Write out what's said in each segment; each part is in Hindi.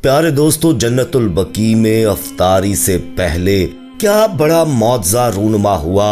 प्यारे दोस्तों, जन्नतुल बकी में अफ्तारी से पहले क्या बड़ा मौजज़ा रूनुमा हुआ।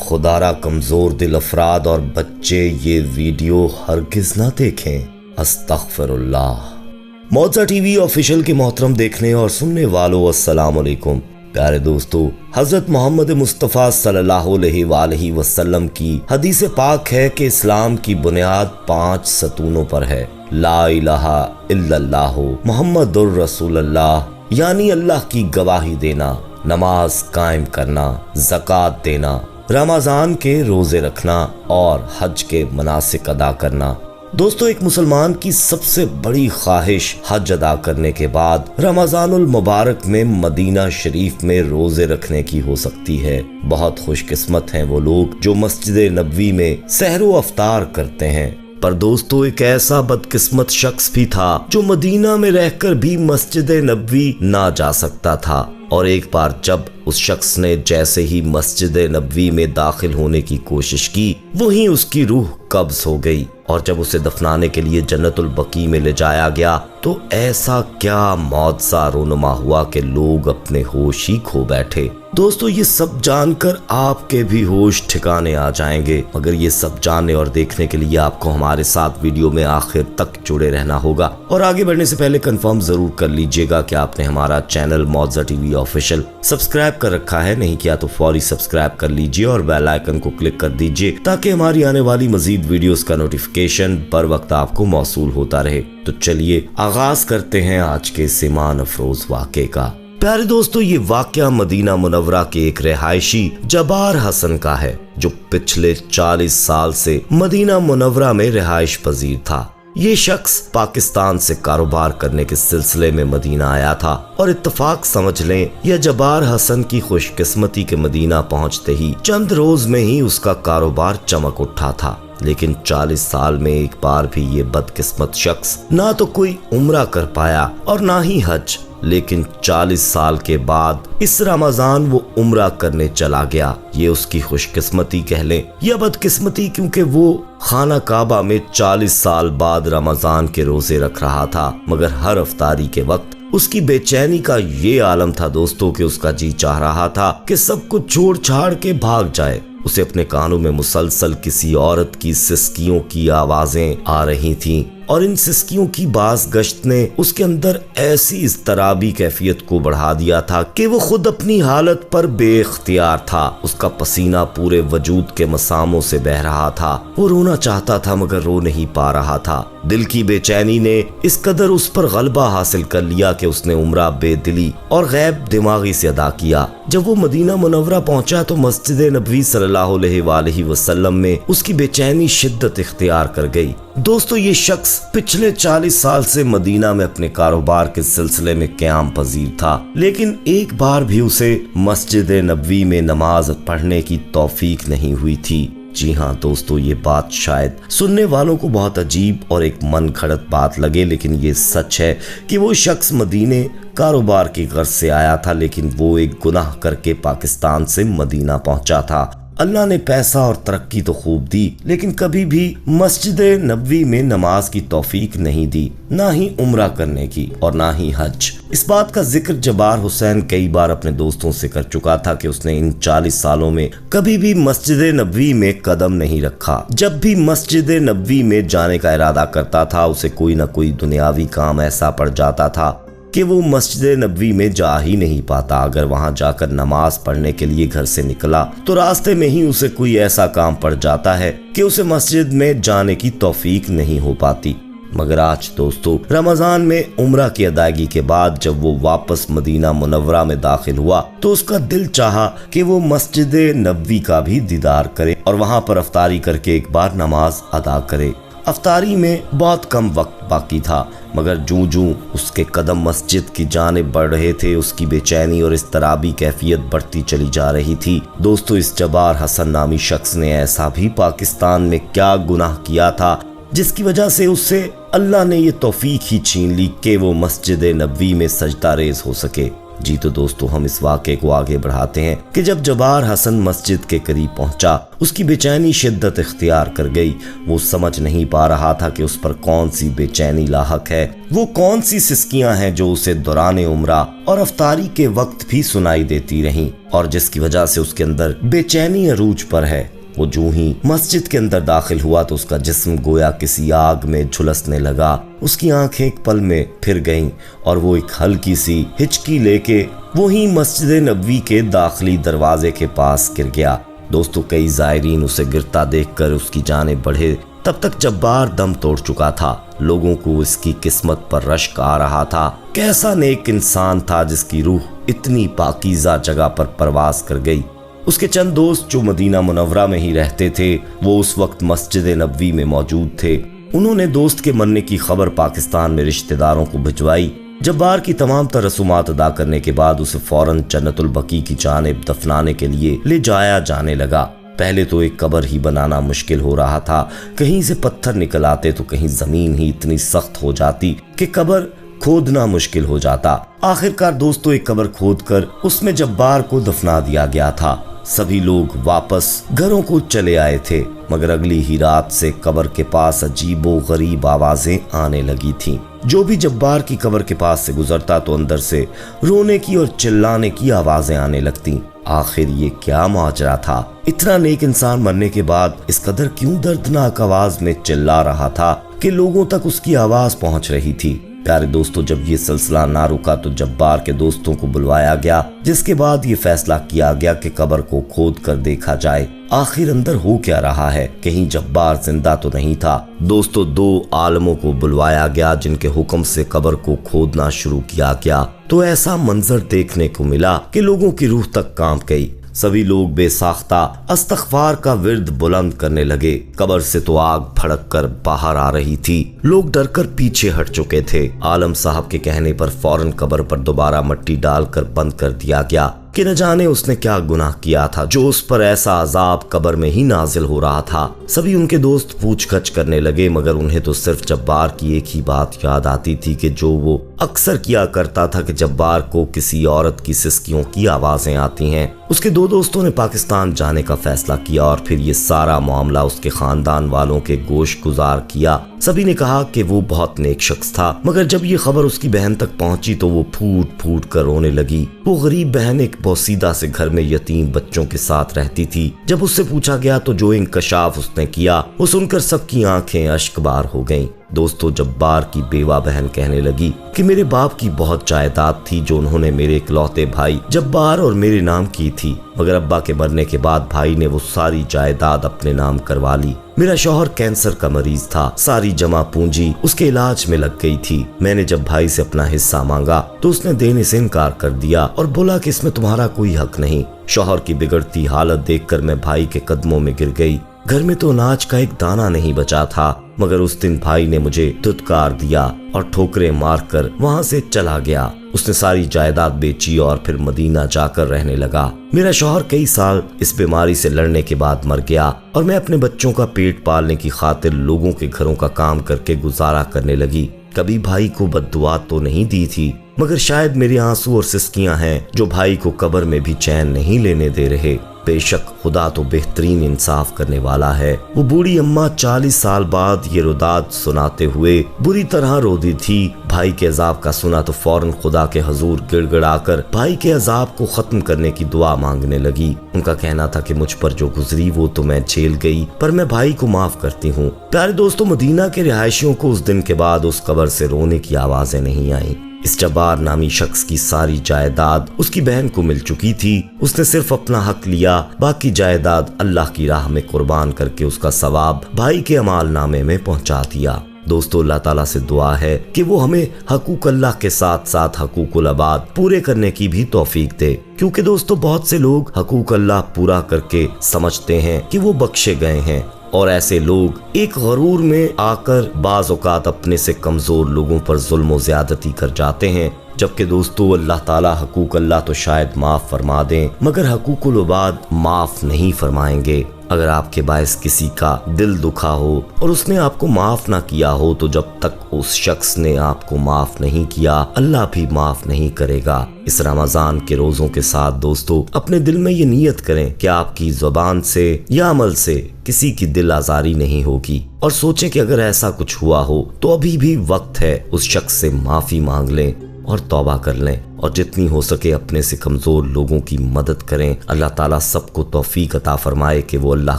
खुदारा कमजोर दिल अफराद और बच्चे ये वीडियो हरगिज ना देखें। अस्तगफिरुल्लाह। मौजज़ा टीवी ऑफिशियल के मोहतरम देखने और सुनने वालों, अस्सलाम वालेकुम। प्यारे दोस्तों, हजरत मोहम्मद मुस्तफ़ा सल्लल्लाहु अलैहि वसल्लम की हदीस पाक है कि इस्लाम की बुनियाद 5 सतूनों पर है। ला इलाहा इल्लल्लाहु मुहम्मदुर रसूलुल्लाह, यानी अल्लाह की गवाही देना, नमाज कायम करना, ज़कात देना, रमज़ान के रोज़े रखना और हज के मनासिक अदा करना। दोस्तों, एक मुसलमान की सबसे बड़ी ख्वाहिश हज अदा करने के बाद रमज़ानुल मुबारक में मदीना शरीफ में रोजे रखने की हो सकती है। बहुत खुशकिस्मत हैं वो लोग जो मस्जिद नबवी में सहरो अफ्तार करते हैं। पर दोस्तों, एक ऐसा बदकिस्मत शख्स भी था जो मदीना में रहकर भी मस्जिद नबवी ना जा सकता था। और एक बार जब उस शख्स ने जैसे ही मस्जिद नबवी में दाखिल होने की कोशिश की, वहीं उसकी रूह कब्ज हो गई। और जब उसे दफनाने के लिए जन्नतुल बकी में ले जाया गया तो ऐसा क्या मौजज़ा रूनुमा हुआ कि लोग अपने होश ही खो बैठे। दोस्तों, ये सब जानकर आपके भी होश ठिकाने आ जाएंगे, मगर ये सब जानने और देखने के लिए आपको हमारे साथ वीडियो में आखिर तक जुड़े रहना होगा। और आगे बढ़ने से पहले कंफर्म जरूर कर लीजिएगा कि आपने हमारा चैनल मौजज़ा टीवी ऑफिशियल सब्सक्राइब कर रखा है। नहीं किया तो फौरी सब्सक्राइब कर लीजिए और बेल आइकन को क्लिक कर दीजिए ताकि हमारी आने वाली मजीद वीडियोस का नोटिफिकेशन बर वक्त आपको मौसूल होता रहे। तो चलिए आगाज करते हैं आज के इस ईमान अफरोज वाक़े का। प्यारे दोस्तों, ये वाक़या मदीना मुनव्वरा के एक रिहायशी जबार हसन का है जो पिछले 40 साल से मदीना मुनव्वरा में रिहाइश पजीर था। ये शख्स पाकिस्तान से कारोबार करने के सिलसिले में मदीना आया था और इत्तफाक समझ लें या जबार हसन की खुशकिस्मती के मदीना पहुंचते ही चंद रोज में ही उसका कारोबार चमक उठा था। लेकिन 40 साल में एक बार भी ये बदकिस्मत शख्स ना तो कोई उम्रा कर पाया और ना ही हज। लेकिन 40 साल के बाद इस रमजान वो उम्रा करने चला गया। ये उसकी खुशकिस्मती कह लें या बदकिस्मती, क्योंकि वो खाना काबा में 40 साल बाद रमजान के रोजे रख रहा था। मगर हर अफ्तारी के वक्त उसकी बेचैनी का ये आलम था दोस्तों कि उसका जी चाह रहा था कि सब कुछ छोड़ छाड़ के भाग जाए। उसे अपने कानों में मुसलसल किसी औरत की सिसकियों की आवाजें आ रही थीं और इन सिसकियों की बाज गश्त ने उसके अंदर ऐसी इज़्तराबी कैफियत को बढ़ा दिया था कि वो खुद अपनी हालत पर बेख्तियार था। उसका पसीना पूरे वजूद के मसामों से बह रहा था। वो रोना चाहता था मगर रो नहीं पा रहा था। दिल की बेचैनी ने इस कदर उस पर गलबा हासिल कर लिया कि उसने उम्रा बेदिली और गैब दिमागी से अदा किया। जब वो मदीना मुनव्वरा पहुंचा तो मस्जिद नबवी सल्लल्लाहु अलैहि वसल्लम में उसकी बेचैनी शिद्दत इख्तियार कर गई। दोस्तों, ये शख्स पिछले 40 साल से मदीना में अपने कारोबार के सिलसिले में क़याम पजीर था, लेकिन एक बार भी उसे मस्जिद नबवी में नमाज पढ़ने की तौफीक नहीं हुई थी। जी हाँ दोस्तों, ये बात शायद सुनने वालों को बहुत अजीब और एक मन खड़त बात लगे, लेकिन ये सच है कि वो शख्स मदीने कारोबार की गर्ज से आया था, लेकिन वो एक गुनाह करके पाकिस्तान से मदीना पहुंचा था। अल्लाह ने पैसा और तरक्की तो खूब दी, लेकिन कभी भी मस्जिद नबवी में नमाज की तौफीक नहीं दी, ना ही उम्रा करने की और ना ही हज। इस बात का जिक्र जबार हुसैन कई बार अपने दोस्तों से कर चुका था कि उसने इन 40 सालों में कभी भी मस्जिद नबवी में कदम नहीं रखा। जब भी मस्जिद नबवी में जाने का इरादा करता था, उसे कोई न कोई दुनियावी काम ऐसा पड़ जाता था कि वो मस्जिद नबवी में जा ही नहीं पाता। अगर वहां जाकर नमाज पढ़ने के लिए घर से निकला तो रास्ते में ही उसे कोई ऐसा काम पड़ जाता है कि उसे मस्जिद में जाने की तौफीक नहीं हो पाती। मगर आज दोस्तों, रमजान में उम्रा की अदायगी के बाद जब वो वापस मदीना मुनव्वरा में दाखिल हुआ तो उसका दिल चाहा कि वो मस्जिद नबवी का भी दीदार करे और वहां पर अफ्तारी करके एक बार नमाज अदा करे। अफ्तारी में बहुत कम वक्त बाकी था, मगर जूं जूं उसके कदम मस्जिद की जानिब बढ़ रहे थे, उसकी बेचैनी और इज़्तराबी कैफियत बढ़ती चली जा रही थी। दोस्तों, इस जबार हसन नामी शख्स ने ऐसा भी पाकिस्तान में क्या गुनाह किया था जिसकी वजह से उससे अल्लाह ने ये तौफीक ही छीन ली कि वो मस्जिद नबवी में सजदा रेज हो सके। जी तो दोस्तों, हम इस वाक़े को आगे बढ़ाते हैं कि जब जब्बार हसन मस्जिद के करीब पहुंचा, उसकी बेचैनी शिद्दत इख्तियार कर गई। वो समझ नहीं पा रहा था कि उस पर कौन सी बेचैनी लाहक है, वो कौन सी सिस्कियां हैं जो उसे दौराने उम्रा और अफ्तारी के वक्त भी सुनाई देती रहीं और जिसकी वजह से उसके अंदर बेचैनी अरूज पर है। वो जूं ही मस्जिद के अंदर दाखिल हुआ तो उसका जिस्म गोया किसी आग में झुलसने लगा। उसकी आंखें एक पल में फिर गईं और वो एक हल्की सी हिचकी लेके वही मस्जिद नबवी के दाखिली दरवाजे के पास गिर गया। दोस्तों, कई ज़ायरीन उसे गिरता देखकर उसकी जानेब बढ़े। तब तक जब्बार दम तोड़ चुका था। लोगों को इसकी किस्मत पर रश्क आ रहा था। कैसा नेक इंसान था जिसकी रूह इतनी पाकीज़ा जगह पर परवास कर गई। उसके चंद दोस्त जो मदीना मुनव्वरा में ही रहते थे, वो उस वक्त मस्जिद नबवी में मौजूद थे। उन्होंने दोस्त के मरने की खबर पाकिस्तान में रिश्तेदारों को भिजवाई। जब्बार की तमाम तर रसूमात अदा करने के बाद उसे फौरन जन्नतुल बकी की जानिब दफनाने के लिए ले जाया जाने लगा। पहले तो एक कब्र ही बनाना मुश्किल हो रहा था। कहीं से पत्थर निकल आते तो कहीं जमीन ही इतनी सख्त हो जाती कि कब्र खोदना मुश्किल हो जाता। आखिरकार दोस्तों, एक कब्र खोदकर उसमें जब्बार को दफना दिया गया था। सभी लोग वापस घरों को चले आए थे, मगर अगली ही रात से कब्र के पास अजीबो गरीब आवाजें आने लगी थीं। जो भी जब्बार की कब्र के पास से गुजरता तो अंदर से रोने की और चिल्लाने की आवाजें आने लगती। आखिर ये क्या माजरा था? इतना नेक इंसान मरने के बाद इस कदर क्यों दर्दनाक आवाज में चिल्ला रहा था कि लोगों तक उसकी आवाज पहुंच रही थी। प्यारे दोस्तों, जब ये सिलसिला ना रुका तो जब्बार के दोस्तों को बुलवाया गया, जिसके बाद ये फैसला किया गया कि कब्र को खोद कर देखा जाए आखिर अंदर हो क्या रहा है, कहीं जब्बार जिंदा तो नहीं था। दोस्तों, 2 आलमों को बुलवाया गया जिनके हुक्म से कब्र को खोदना शुरू किया गया। तो ऐसा मंजर देखने को मिला कि लोगों की रूह तक कांप गई। सभी लोग बेसाख्ता अस्तगफार का विर्द बुलंद करने लगे। कब्र से तो आग भड़क कर बाहर आ रही थी। लोग डरकर पीछे हट चुके थे। आलम साहब के कहने पर फौरन कब्र पर दोबारा मट्टी डालकर बंद कर दिया गया कि न जाने उसने क्या गुनाह किया था जो उस पर ऐसा अजाब कब्र में ही नाजिल हो रहा था। सभी उनके दोस्त पूछगछ करने लगे, मगर उन्हें तो सिर्फ जब्बार की एक ही बात याद आती थी कि जो वो अक्सर किया करता था कि जब्बार को किसी औरत की सिसकियों की आवाजें आती हैं। उसके 2 दोस्तों ने पाकिस्तान जाने का फैसला किया और फिर ये सारा मामला उसके खानदान वालों के गोश गुजार किया। सभी ने कहा कि वो बहुत नेक शख्स था, मगर जब ये खबर उसकी बहन तक पहुंची तो वो फूट फूट कर रोने लगी। वो गरीब बहन एक बोसीदा से घर में यतीम बच्चों के साथ रहती थी। जब उससे पूछा गया तो जो इंकशाफ उसने किया वो सुनकर सबकी आंखें अश्कबार हो गईं। दोस्तों, जब्बार की बेवा बहन कहने लगी कि मेरे बाप की बहुत जायदाद थी जो उन्होंने मेरे इकलौते भाई जब्बार और मेरे नाम की थी, मगर अब्बा के मरने के बाद भाई ने वो सारी जायदाद अपने नाम करवा ली। मेरा शौहर कैंसर का मरीज था। सारी जमा पूंजी उसके इलाज में लग गई थी। मैंने जब भाई से अपना हिस्सा मांगा तो उसने देने से इनकार कर दिया और बोला कि इसमें तुम्हारा कोई हक नहीं। शौहर की बिगड़ती हालत देखकर मैं भाई के कदमों में गिर गई। घर में तो अनाज का एक दाना नहीं बचा था, मगर उस दिन भाई ने मुझे धुतकार दिया और ठोकरें मारकर वहां से चला गया। उसने सारी जायदाद बेची और फिर मदीना जाकर रहने लगा। मेरा शौहर कई साल इस बीमारी से लड़ने के बाद मर गया और मैं अपने बच्चों का पेट पालने की खातिर लोगों के घरों का काम करके गुजारा करने लगी। कभी भाई को बद्दुआ तो नहीं दी थी, मगर शायद मेरे आंसू और सिसकियां हैं जो भाई को कब्र में भी चैन नहीं लेने दे रहे। बेशक खुदा तो बेहतरीन इंसाफ करने वाला है। वो बूढ़ी अम्मा 40 साल बाद ये रुदाद सुनाते हुए बुरी तरह रो दी थी। भाई के अजाब का सुना तो फौरन खुदा के हजूर गिड़गिड़ाकर भाई के अजाब को खत्म करने की दुआ मांगने लगी। उनका कहना था कि मुझ पर जो गुजरी वो तो मैं झेल गई, पर मैं भाई को माफ करती हूँ। प्यारे दोस्तों, मदीना के रिहायशियों को उस दिन के बाद उस कब्र से रोने की आवाजें नहीं आई। इस जब्बार नामी शख्स की सारी जायदाद उसकी बहन को मिल चुकी थी। उसने सिर्फ अपना हक लिया, बाकी जायदाद अल्लाह की राह में कुर्बान करके उसका सवाब भाई के अमाल नामे में पहुंचा दिया। दोस्तों, अल्लाह ताला से दुआ है कि वो हमें हकूक अल्लाह के साथ साथ हकूकुल अबाद पूरे करने की भी तौफीक दे, क्योंकि दोस्तों बहुत से लोग हकूक अल्लाह पूरा करके समझते हैं कि वो बख्शे गए हैं, और ऐसे लोग एक गरूर में आकर बाज़ औक़ात अपने से कमजोर लोगों पर जुल्म और ज्यादती कर जाते हैं। जबकि दोस्तों अल्लाह ताला हकूक अल्लाह तो शायद माफ फरमा दें, मगर हकूकुल अबाद माफ नहीं फरमाएंगे। अगर आपके बायस किसी का दिल दुखा हो और उसने आपको माफ ना किया हो, तो जब तक उस शख्स ने आपको माफ नहीं किया, अल्लाह भी माफ नहीं करेगा। इस रमजान के रोजों के साथ दोस्तों अपने दिल में ये नियत करें कि आपकी जुबान से या अमल से किसी की दिल आजारी नहीं होगी, और सोचें कि अगर ऐसा कुछ हुआ हो तो अभी भी वक्त है, उस शख्स से माफी मांग लें और तौबा कर लें, और जितनी हो सके अपने से कमजोर लोगों की मदद करें। अल्लाह ताला सबको तौफीक अता फरमाए कि वो अल्लाह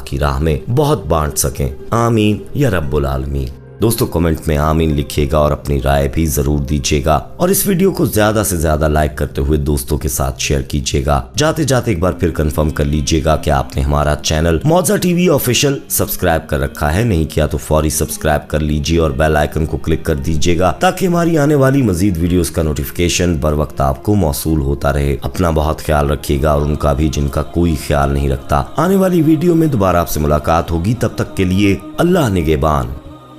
की राह में बहुत बांट सकें। आमीन या रब्बुल आलमीन। दोस्तों कमेंट में आमीन लिखिएगा और अपनी राय भी जरूर दीजिएगा, और इस वीडियो को ज्यादा से ज्यादा लाइक करते हुए दोस्तों के साथ शेयर कीजिएगा। जाते जाते एक बार फिर कंफर्म कर लीजिएगा कि आपने हमारा चैनल मौजा टीवी ऑफिशियल सब्सक्राइब कर रखा है, नहीं किया तो फौरी सब्सक्राइब कर लीजिए और बेल आइकन को क्लिक कर दीजिएगा, ताकि हमारी आने वाली मजीद वीडियोस का नोटिफिकेशन बर वक्त आपको मौसूल होता रहे। अपना बहुत ख्याल रखिएगा और उनका भी जिनका कोई ख्याल नहीं रखता। आने वाली वीडियो में दोबारा आपसे मुलाकात होगी, तब तक के लिए अल्लाह निगहबान।